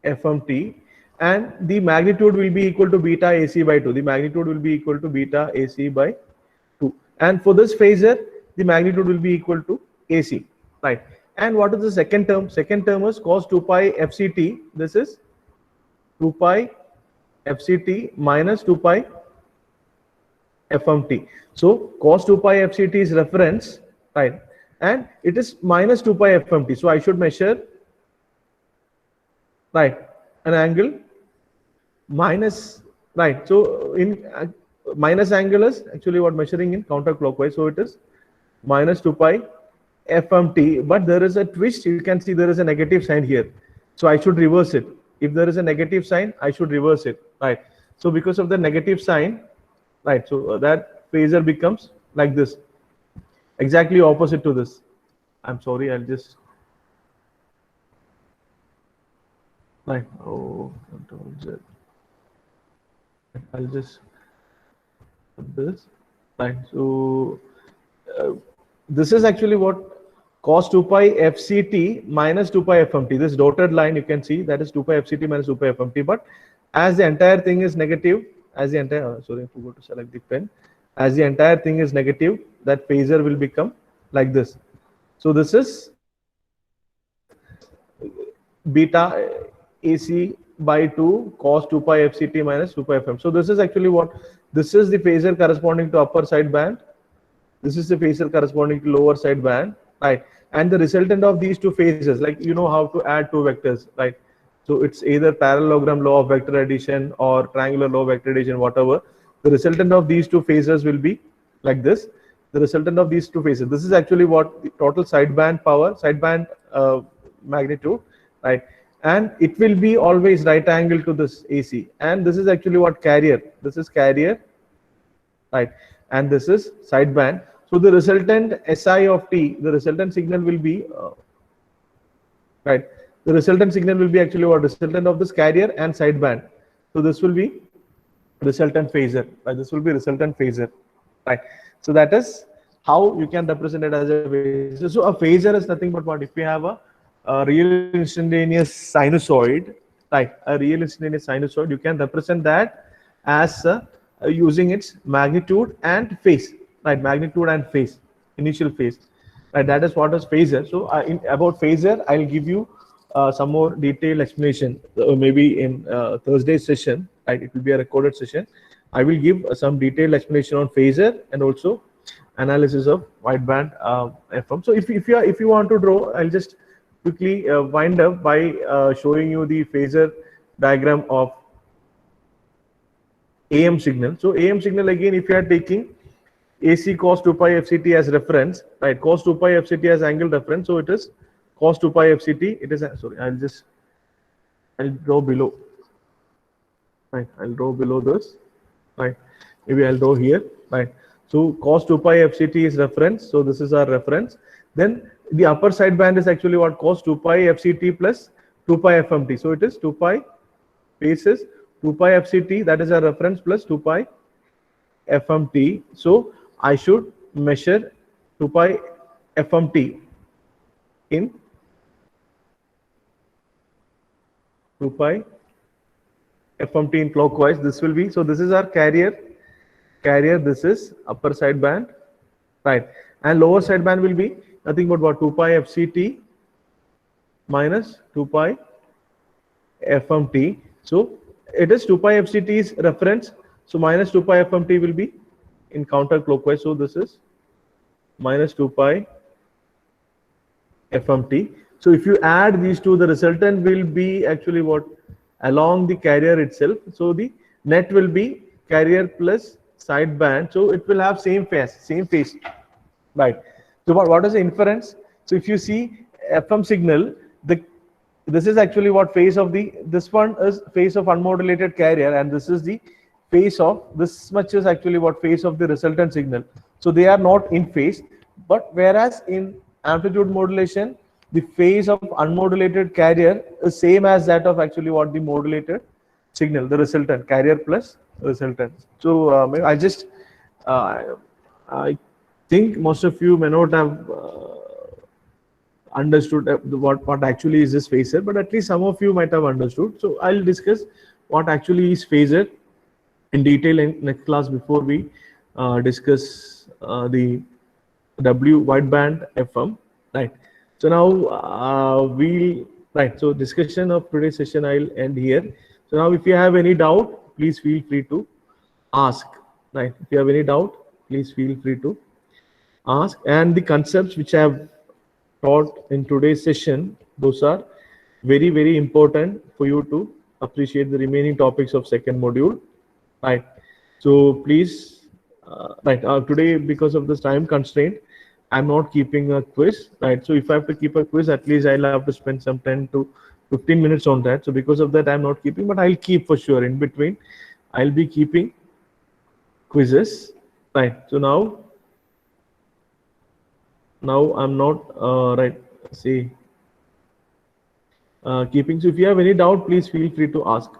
Speaker 1: FMT, and the magnitude will be equal to beta AC by 2. The magnitude will be equal to beta AC by 2. And for this phasor, the magnitude will be equal to AC, right? And what is the second term? Second term is cos 2 pi FCT. This is 2 pi FCT minus 2 pi FMT. So cos 2 pi FCT is reference, right? And it is minus 2 pi FMT. So I should measure, right, an angle minus, right? So in minus angle is actually what, measuring in counterclockwise. So it is minus 2 pi FMT, but there is a twist. You can see there is a negative sign here. So I should reverse it. If there is a negative sign, I should reverse it, right? So because of the negative sign, right, so that phasor becomes like this, exactly opposite to this. I'm sorry, I'll just, right, oh, Control Z. I'll just put this, right? So this is actually what, cos 2 pi FCT minus 2 pi FMT. This dotted line you can see, that is 2 pi FCT minus 2 pi FMT. But as the entire thing is negative, as the entire, sorry, I forgot to select the pen. As the entire thing is negative, that phasor will become like this. So this is beta AC by 2 cos 2 pi FCT minus 2 pi FM. So this is actually what, this is the phasor corresponding to upper side band. This is the phasor corresponding to lower side band, right? And the resultant of these two phases, like you know how to add two vectors, right? So it's either parallelogram law of vector addition or triangular law of vector addition, whatever. The resultant of these two phases will be like this. The resultant of these two phases. This is actually what the total sideband power, sideband magnitude, right? And it will be always right angle to this AC. And this is actually what, carrier. This is carrier, right? And this is sideband. So the resultant SI of T, the resultant signal will be, right? The resultant signal will be actually what, resultant of this carrier and sideband. So this will be resultant phasor, right? This will be resultant phasor, right? So that is how you can represent it as a phasor. So a phasor is nothing but what, if we have a real instantaneous sinusoid, right? A real instantaneous sinusoid, you can represent that as using its magnitude and phase, right? Magnitude and phase, initial phase, right? That is what is phasor. So about phasor, I'll give you some more detailed explanation, maybe in Thursday's session, right? It will be a recorded session. I will give some detailed explanation on phasor and also analysis of wideband FM. So if you want to draw, I'll just quickly wind up by showing you the phasor diagram of AM signal. So AM signal again, if you are taking AC cos 2 pi FCT as reference, right? Cos 2 pi FCT as angle reference. So it is cos 2 pi FCT. It is, sorry, I'll draw below. Right, I'll draw below this. Right, maybe I'll draw here. Right, so cos 2 pi FCT is reference. So this is our reference. Then the upper side band is actually what? Cos 2 pi FCT plus 2 pi FMT. So it is 2 pi basis 2 pi FCT, that is our reference, plus 2 pi FMT. So I should measure 2 pi FMT in 2 pi FMT in clockwise. This will be, so this is our carrier, this is upper side band, right? And lower side band will be nothing but what? 2 pi FCT minus 2 pi FMT. So it is 2 pi FCT is reference. So minus 2 pi FMT will be in counterclockwise. So this is minus 2 pi FMT. So if you add these two, the resultant will be actually what? Along the carrier itself. So the net will be carrier plus side band. So it will have same phase, right? So what is the inference? So if you see FM signal, this is actually what phase of this one is phase of unmodulated carrier, and this is the phase of, this much is actually what? Phase of the resultant signal. So they are not in phase, but whereas in amplitude modulation, the phase of unmodulated carrier is same as that of actually what? The modulated signal, the resultant, carrier plus resultant. So I think most of you may not have understood what actually is this phasor, but at least some of you might have understood. So I'll discuss what actually is phasor in detail in next class before we discuss the W wideband FM, right? So now so discussion of today's session I'll end here. So now if you have any doubt, please feel free to ask, right? If you have any doubt, please feel free to ask. And the concepts which I have taught in today's session, those are very, very important for you to appreciate the remaining topics of second module, right? So please, today, because of this time constraint, I'm not keeping a quiz, right? So if I have to keep a quiz, at least I'll have to spend some 10 to 15 minutes on that. So because of that, I'm not keeping, but I'll keep for sure in between. I'll be keeping quizzes, right? So now I'm not keeping. So if you have any doubt, please feel free to ask.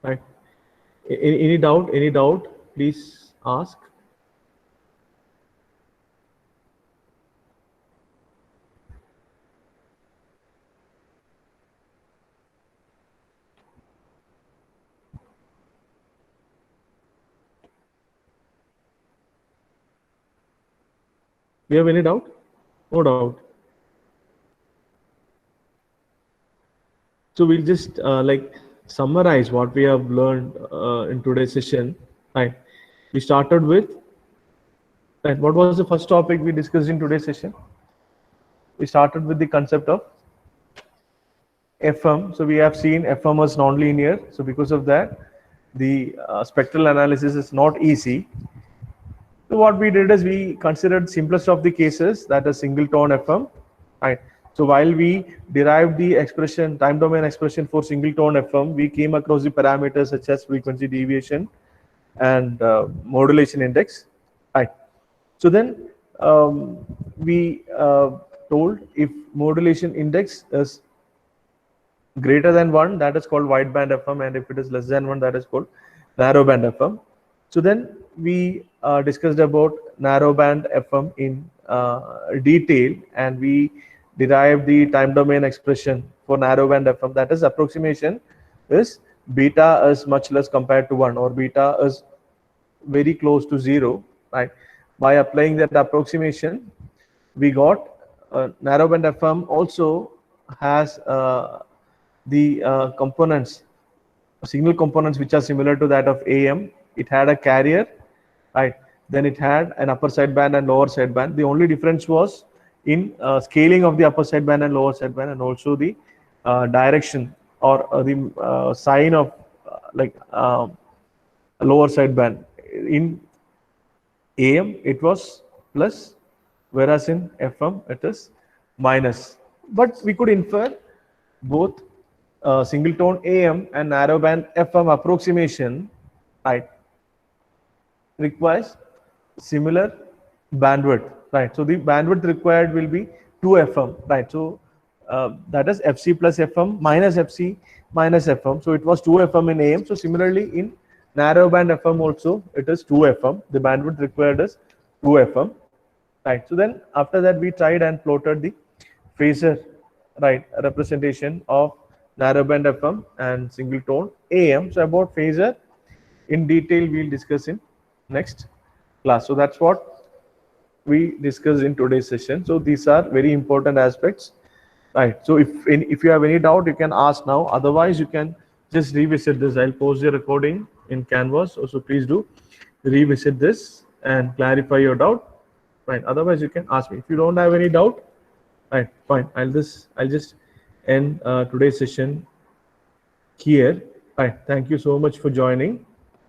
Speaker 1: Right? Any doubt? Please ask. Do you have any doubt? No doubt. So we'll just summarize what we have learned in today's session. Right. We started with, right, what was the first topic we discussed in today's session? We started with the concept of FM. So we have seen FM as nonlinear. So because of that, the spectral analysis is not easy. So what we did is we considered simplest of the cases, that is single tone FM, right? So while we derived the expression, time domain expression for single tone FM, we came across the parameters such as frequency deviation and modulation index, right? So then we told if modulation index is greater than 1, that is called wideband FM, and if it is less than 1, that is called narrowband FM. So then we discussed about narrowband FM in detail, and we derived the time domain expression for narrowband FM. That is, approximation is beta is much less compared to 1, or beta is very close to 0, right? By applying that approximation, we got narrowband FM also has the components, signal components, which are similar to that of AM. It had a carrier, right? Then it had an upper sideband and lower sideband. The only difference was in scaling of the upper sideband and lower sideband, and also the direction or the sign of lower side band. In AM it was plus, whereas in FM it is minus. But we could infer both single tone AM and narrow band FM approximation, right, requires similar bandwidth, right? So the bandwidth required will be 2 FM, right? So that is FC plus FM minus FC minus FM. So it was 2 FM in AM. So similarly in narrow band FM also it is 2 FM. The bandwidth required is 2 FM, right? So then after that we tried and plotted the phasor, right, representation of narrow band FM and single tone AM. So about phasor in detail we'll discuss in next class. So that's what we discussed in today's session. So these are very important aspects, right? So if you have any doubt, you can ask now. Otherwise, you can just revisit this. I'll post the recording in Canvas. Also, please do revisit this and clarify your doubt, right? Otherwise, you can ask me. If you don't have any doubt, right, fine. I'll just end today's session here. Right. Thank you so much for joining.